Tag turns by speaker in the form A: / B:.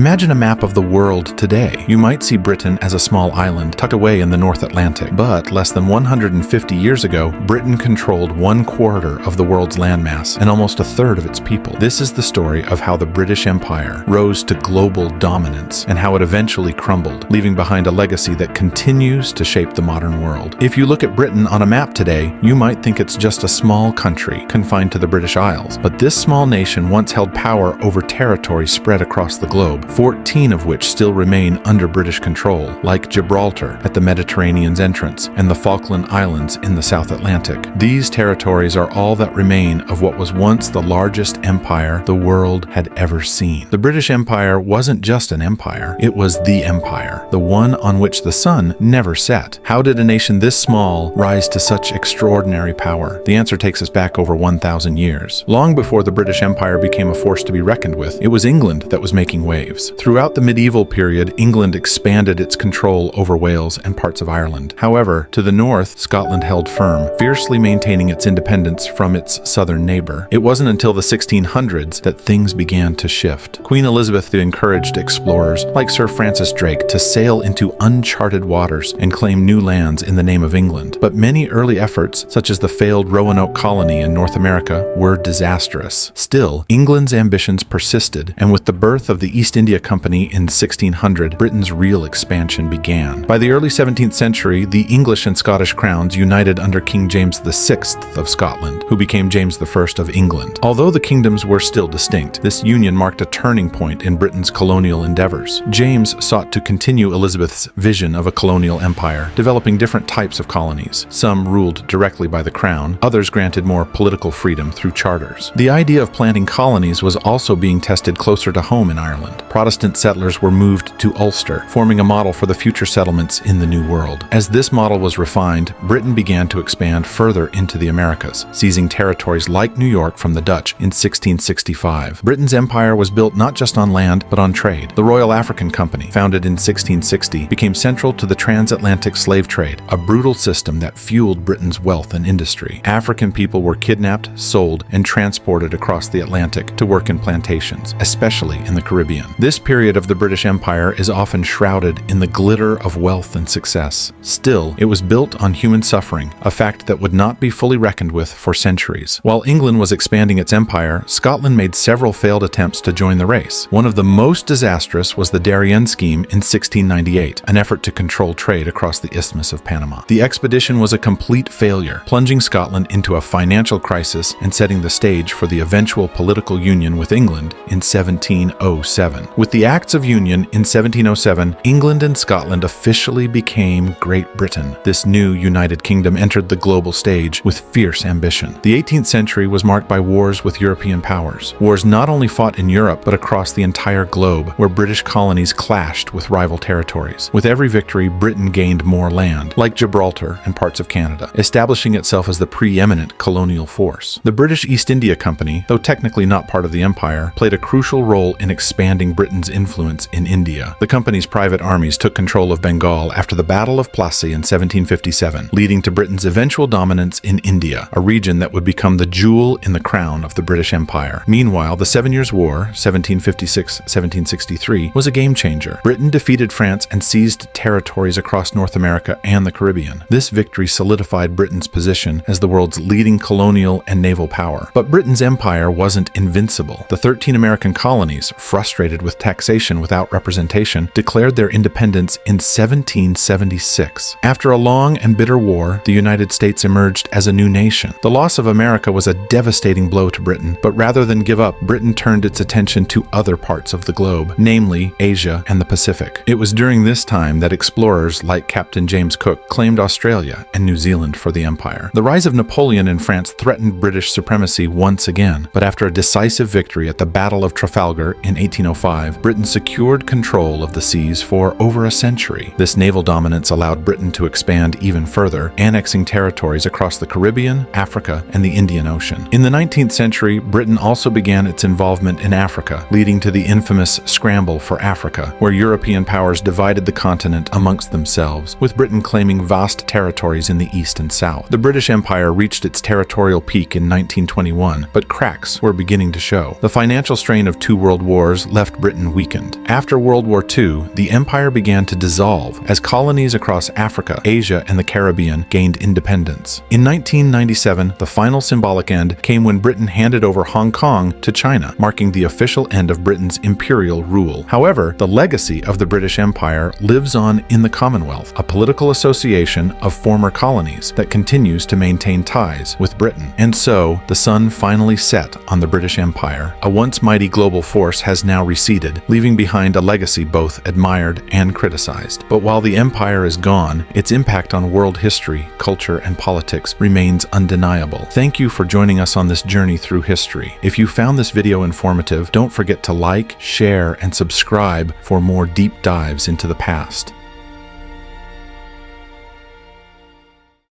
A: Imagine a map of the world today. You might see Britain as a small island tucked away in the North Atlantic, but less than 150 years ago, Britain controlled 1/4 of the world's landmass and almost 1/3 of its people. This is the story of how the British Empire rose to global dominance and how it eventually crumbled, leaving behind a legacy that continues to shape the modern world. If you look at Britain on a map today, you might think it's just a small country confined to the British Isles, but this small nation once held power over territory spread across the globe, 14 of which still remain under British control, like Gibraltar at the Mediterranean's entrance and the Falkland Islands in the South Atlantic. These territories are all that remain of what was once the largest empire the world had ever seen. The British Empire wasn't just an empire, it was the empire, the one on which the sun never set. How did a nation this small rise to such extraordinary power? The answer takes us back over 1,000 years. Long before the British Empire became a force to be reckoned with, it was England that was making waves. Throughout the medieval period, England expanded its control over Wales and parts of Ireland. However, to the north, Scotland held firm, fiercely maintaining its independence from its southern neighbor. It wasn't until the 1600s that things began to shift. Queen Elizabeth encouraged explorers like Sir Francis Drake to sail into uncharted waters and claim new lands in the name of England. But many early efforts, such as the failed Roanoke colony in North America, were disastrous. Still, England's ambitions persisted, and with the birth of the East India Company in 1600, Britain's real expansion began. By the early 17th century, the English and Scottish crowns united under King James VI of Scotland, who became James I of England. Although the kingdoms were still distinct, this union marked a turning point in Britain's colonial endeavors. James sought to continue Elizabeth's vision of a colonial empire, developing different types of colonies. Some ruled directly by the crown, others granted more political freedom through charters. The idea of planting colonies was also being tested closer to home in Ireland. Protestant settlers were moved to Ulster, forming a model for the future settlements in the New World. As this model was refined, Britain began to expand further into the Americas, seizing territories like New York from the Dutch in 1665. Britain's empire was built not just on land, but on trade. The Royal African Company, founded in 1660, became central to the transatlantic slave trade, a brutal system that fueled Britain's wealth and industry. African people were kidnapped, sold, and transported across the Atlantic to work in plantations, especially in the Caribbean. This period of the British Empire is often shrouded in the glitter of wealth and success. Still, it was built on human suffering, a fact that would not be fully reckoned with for centuries. While England was expanding its empire, Scotland made several failed attempts to join the race. One of the most disastrous was the Darien Scheme in 1698, an effort to control trade across the Isthmus of Panama. The expedition was a complete failure, plunging Scotland into a financial crisis and setting the stage for the eventual political union with England in 1707. With the Acts of Union in 1707, England and Scotland officially became Great Britain. This new United Kingdom entered the global stage with fierce ambition. The 18th century was marked by wars with European powers. Wars not only fought in Europe, but across the entire globe, where British colonies clashed with rival territories. With every victory, Britain gained more land, like Gibraltar and parts of Canada, establishing itself as the preeminent colonial force. The British East India Company, though technically not part of the empire, played a crucial role in expanding Britain's influence in India. The company's private armies took control of Bengal after the Battle of Plassey in 1757, leading to Britain's eventual dominance in India, a region that would become the jewel in the crown of the British Empire. Meanwhile, the Seven Years' War, 1756-1763, was a game-changer. Britain defeated France and seized territories across North America and the Caribbean. This victory solidified Britain's position as the world's leading colonial and naval power. But Britain's empire wasn't invincible. The 13 American colonies, frustrated with taxation without representation, declared their independence in 1776. After a long and bitter war, the United States emerged as a new nation. The loss of America was a devastating blow to Britain, but rather than give up, Britain turned its attention to other parts of the globe, namely Asia and the Pacific. It was during this time that explorers like Captain James Cook claimed Australia and New Zealand for the empire. The rise of Napoleon in France threatened British supremacy once again, but after a decisive victory at the Battle of Trafalgar in 1805, Britain secured control of the seas for over a century. This naval dominance allowed Britain to expand even further, annexing territories across the Caribbean, Africa, and the Indian Ocean. In the 19th century, Britain also began its involvement in Africa, leading to the infamous Scramble for Africa, where European powers divided the continent amongst themselves, with Britain claiming vast territories in the east and south. The British Empire reached its territorial peak in 1921, but cracks were beginning to show. The financial strain of two world wars left Britain Britain weakened. After World War II, the empire began to dissolve as colonies across Africa, Asia, and the Caribbean gained independence. In 1997, the final symbolic end came when Britain handed over Hong Kong to China, marking the official end of Britain's imperial rule. However, the legacy of the British Empire lives on in the Commonwealth, a political association of former colonies that continues to maintain ties with Britain. And so, the sun finally set on the British Empire. A once mighty global force has now receded, leaving behind a legacy both admired and criticized. But while the empire is gone, its impact on world history, culture, and politics remains undeniable. Thank you for joining us on this journey through history. If you found this video informative, don't forget to like, share, and subscribe for more deep dives into the past.